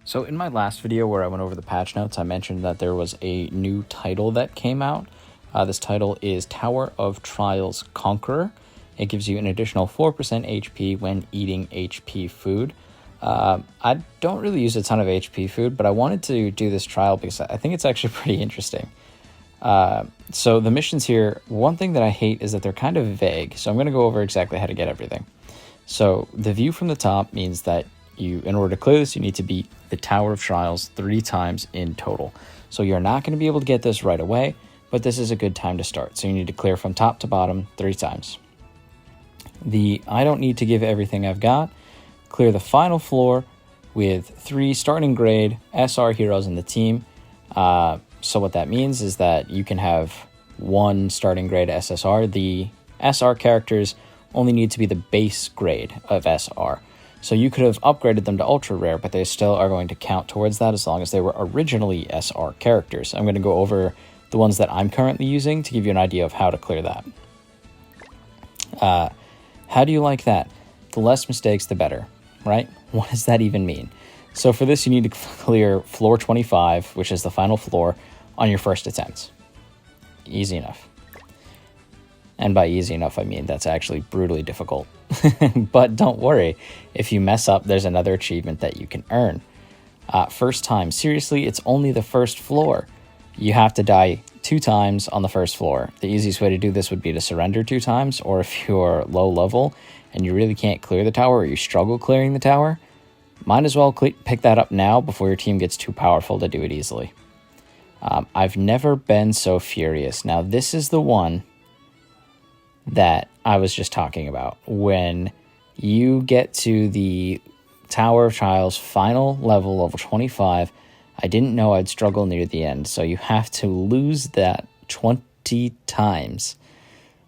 So in my last video where I went over the patch notes, I mentioned that there was a new title that came out. This title is Tower of Trials Conqueror. It gives you an additional 4% HP when eating HP food. I don't really use a ton of HP food, but I wanted to do this trial because I think it's actually pretty interesting. So the missions here, one thing that I hate is that they're kind of vague. So I'm going to go over exactly how to get everything. So the view from the top means that in order to clear this, you need to beat the Tower of Trials 3 times in total. So you're not going to be able to get this right away, but this is a good time to start. So you need to clear from top to bottom 3 times. I don't need to give everything I've got. Clear the final floor with 3 starting grade SR heroes in the team. So what that means is that you can have 1 starting grade SSR. The SR characters only need to be the base grade of SR. So you could have upgraded them to ultra rare, but they still are going to count towards that as long as they were originally SR characters. I'm going to go over the ones that I'm currently using to give you an idea of how to clear that. How do you like that? The less mistakes, the better, right? What does that even mean? So for this, you need to clear floor 25, which is the final floor, on your first attempt. Easy enough. And by easy enough, I mean that's actually brutally difficult. But don't worry, if you mess up, there's another achievement that you can earn. First time, seriously, it's only the first floor. You have to die 2 times on the first floor. The easiest way to do this would be to surrender 2 times, or if you're low level and you really can't clear the tower, or you struggle clearing the tower, might as well pick that up now before your team gets too powerful to do it easily. I've never been so furious. Now, this is the one that I was just talking about. When you get to the Tower of Trials final level 25, I didn't know I'd struggle near the end, so you have to lose that 20 times.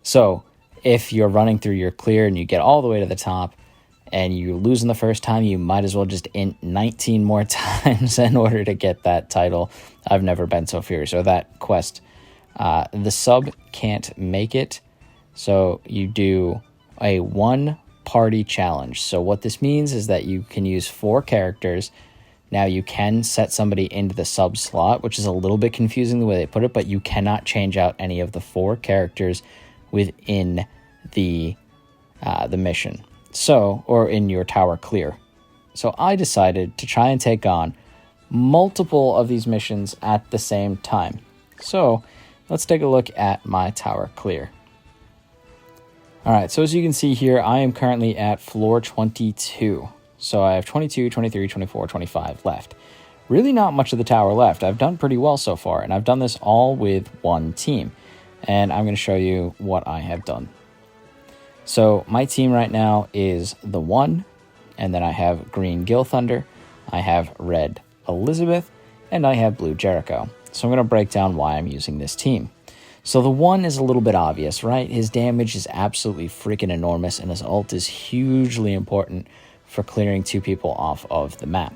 So if you're running through your clear and you get all the way to the top and you lose in the first time, you might as well just int 19 more times in order to get that title. I've never been so furious. Or that quest. The sub can't make it. So you do a 1-party challenge. So what this means is that you can use 4 characters. Now you can set somebody into the sub slot, which is a little bit confusing the way they put it, but you cannot change out any of the 4 characters within the mission. So, or in your tower clear. So I decided to try and take on multiple of these missions at the same time. So let's take a look at my tower clear. All right, so as you can see here, I am currently at floor 22. So I have 22, 23, 24, 25 left. Really not much of the tower left. I've done pretty well so far, and I've done this all with 1 team. And I'm going to show you what I have done. So my team right now is the 1, and then I have green Gil Thunder, I have red Elizabeth, and I have blue Jericho. So I'm going to break down why I'm using this team. So the 1 is a little bit obvious, right? His damage is absolutely freaking enormous, and his ult is hugely important for clearing 2 people off of the map.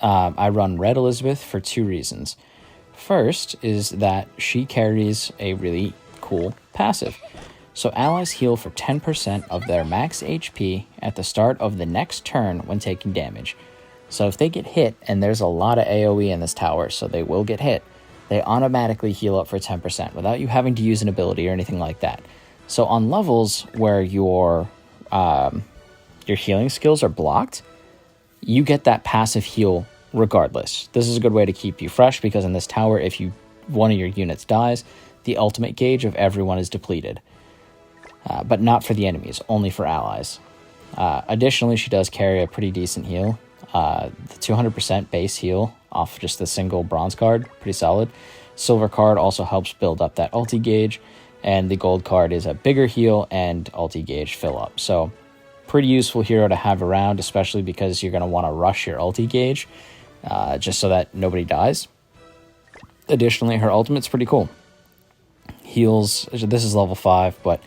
I run red Elizabeth for 2 reasons. First is that she carries a really cool passive. So allies heal for 10% of their max HP at the start of the next turn when taking damage. So if they get hit, and there's a lot of AoE in this tower, so they will get hit, they automatically heal up for 10% without you having to use an ability or anything like that. So on levels where your healing skills are blocked, you get that passive heal regardless. This is a good way to keep you fresh, because in this tower, if one of your units dies, the ultimate gauge of everyone is depleted. But not for the enemies, only for allies. Additionally, she does carry a pretty decent heal. The 200% base heal off just the single bronze card, pretty solid. Silver card also helps build up that ulti gauge, and the gold card is a bigger heal and ulti gauge fill up. So pretty useful hero to have around, especially because you're going to want to rush your ulti gauge just so that nobody dies. Additionally, her ultimate's pretty cool. Heals, this is level 5, but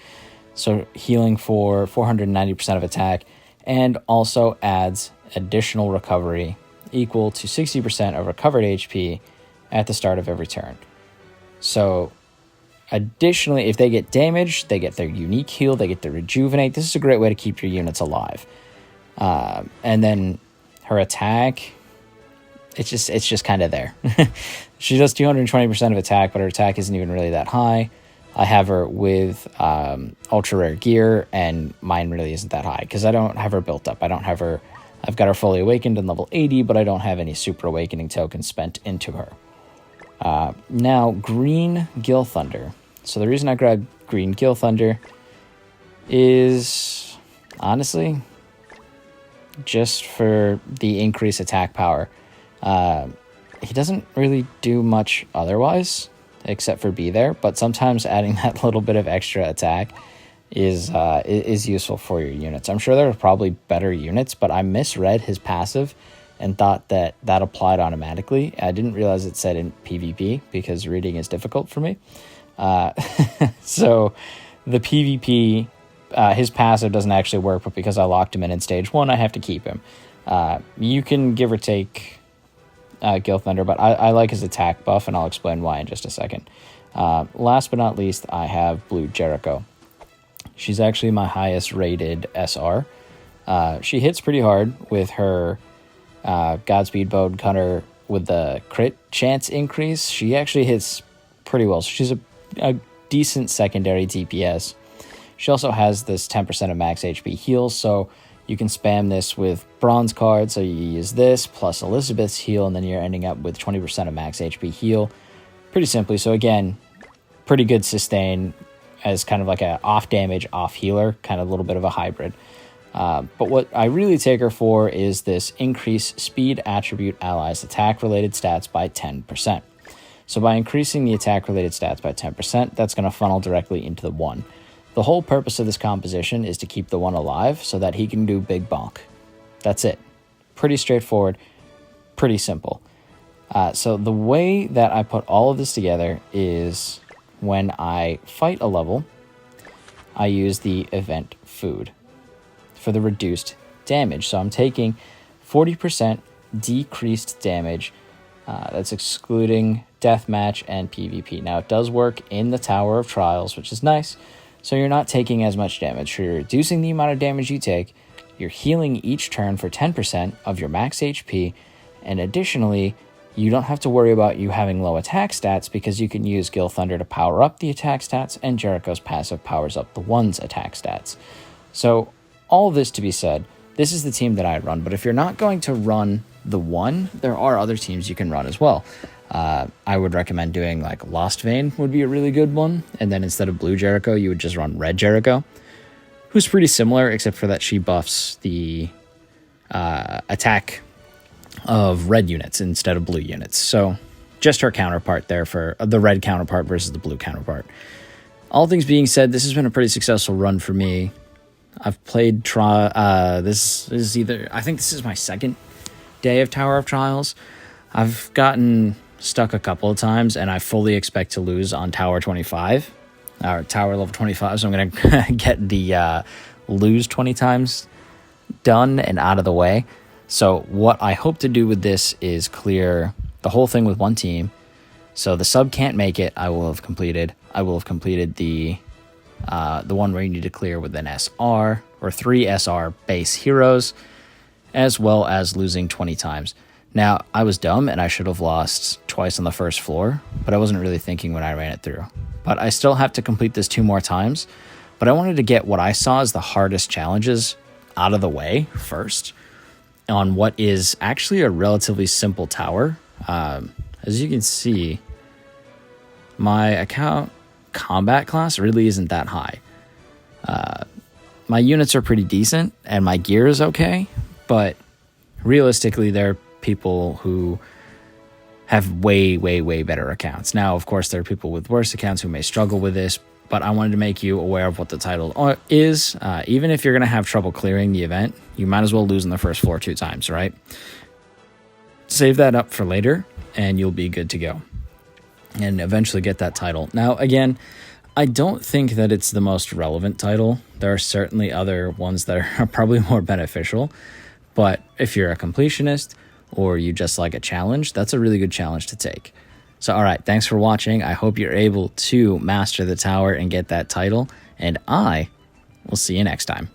so healing for 490% of attack, and also adds additional recovery equal to 60% of recovered HP at the start of every turn. So additionally, if they get damaged, they get their unique heal, they get the rejuvenate. This is a great way to keep your units alive. And then her attack it's just kind of there. She does 220% of attack, but her attack isn't even really that high. I have her with ultra rare gear, and mine really isn't that high because I don't have her built up. I've got her fully awakened in level 80, but I don't have any super awakening tokens spent into her. Now, green Gil Thunder. So the reason I grabbed green Gil Thunder is, honestly, just for the increased attack power. He doesn't really do much otherwise, except for be there, but sometimes adding that little bit of extra attack is useful for your units. I'm sure there are probably better units, but I misread his passive and thought that applied automatically. I didn't realize it said in PvP because reading is difficult for me. So the PvP, his passive doesn't actually work, but because I locked him in stage 1, I have to keep him. You can give or take Gil Thunder, but I like his attack buff, and I'll explain why in just a second. Last but not least, I have Blue Jericho. She's actually my highest rated SR. She hits pretty hard with her Godspeed Bone Cutter with the crit chance increase. She actually hits pretty well. So she's a decent secondary DPS. She also has this 10% of max HP heal, so you can spam this with bronze cards. So you use this plus Elizabeth's heal, and then you're ending up with 20% of max HP heal. Pretty simply. So again, pretty good sustain as kind of like a off damage, off healer, kind of a little bit of a hybrid. But what I really take her for is this increase speed attribute allies attack related stats by 10%. So by increasing the attack related stats by 10%, that's going to funnel directly into the 1. The whole purpose of this composition is to keep the 1 alive so that he can do big bonk. That's it. Pretty straightforward, pretty simple. So the way that I put all of this together is when I fight a level, I use the event food for the reduced damage. So I'm taking 40% decreased damage. That's excluding deathmatch and PvP. Now, it does work in the Tower of Trials, which is nice. So you're not taking as much damage. So you're reducing the amount of damage you take. You're healing each turn for 10% of your max HP. And additionally, you don't have to worry about you having low attack stats because you can use Gil Thunder to power up the attack stats, and Jericho's passive powers up the 1's attack stats. So all of this to be said, this is the team that I run. But if you're not going to run the 1, there are other teams you can run as well. I would recommend doing like Lost Vein would be a really good one. And then instead of Blue Jericho, you would just run Red Jericho, who's pretty similar, except for that she buffs the attack of red units instead of blue units. So just her counterpart there for the red counterpart versus the blue counterpart. All things being said, this has been a pretty successful run for me. I've played this is either, I think this is my second day of Tower of Trials. I've gotten stuck a couple of times, and I fully expect to lose on Tower 25, or Tower level 25, so I'm going to get the lose 20 times done and out of the way. So what I hope to do with this is clear the whole thing with one team. So the sub can't make it. I will have completed the one where you need to clear with an SR or 3 SR base heroes, as well as losing 20 times. Now, I was dumb and I should have lost twice on the first floor, but I wasn't really thinking when I ran it through. But I still have to complete this 2 more times, but I wanted to get what I saw as the hardest challenges out of the way first on what is actually a relatively simple tower. As you can see, my account combat class really isn't that high. My units are pretty decent and my gear is okay, but realistically, there are people who have way better accounts. Now, of course, there are people with worse accounts who may struggle with this, but I wanted to make you aware of what the title is. Even if you're going to have trouble clearing the event, you might as well lose on the first floor 2 times, right? Save that up for later, and you'll be good to go. And eventually get that title. Now, again, I don't think that it's the most relevant title. There are certainly other ones that are probably more beneficial. But if you're a completionist or you just like a challenge, that's a really good challenge to take. So, all right, thanks for watching. I hope you're able to master the tower and get that title. And I will see you next time.